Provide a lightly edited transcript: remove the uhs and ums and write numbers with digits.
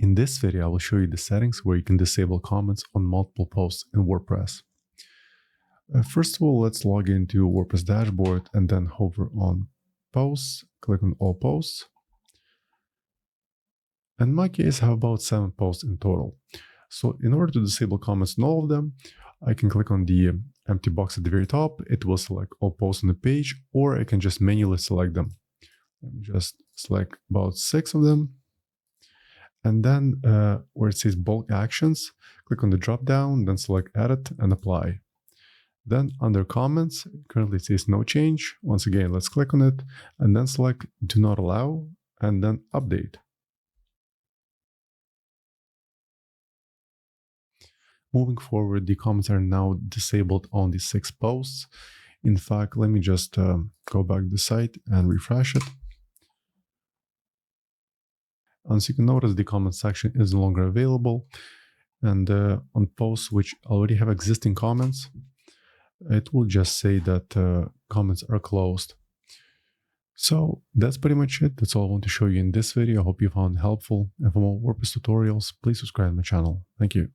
In this video, I will show you the settings where you can disable comments on multiple posts in WordPress. First of all, let's log into WordPress dashboard and then hover on posts, click on all posts. In my case, I have about 7 posts in total. So in order to disable comments on all of them, I can click on the empty box at the very top. It will select all posts on the page, or I can just manually select them. Let me just select about 6 of them. And then where it says bulk actions, click on the drop down, then select edit and apply. Then under comments, currently it says no change. Once again, let's click on it and then select do not allow and then update. Moving forward, the comments are now disabled on the 6 posts. In fact, let me just go back to the site and refresh it. As you can notice, the comment section is no longer available. And on posts which already have existing comments, it will just say that comments are closed. So that's pretty much it. That's all I want to show you in this video. I hope you found it helpful. And for more WordPress tutorials, please subscribe to my channel. Thank you.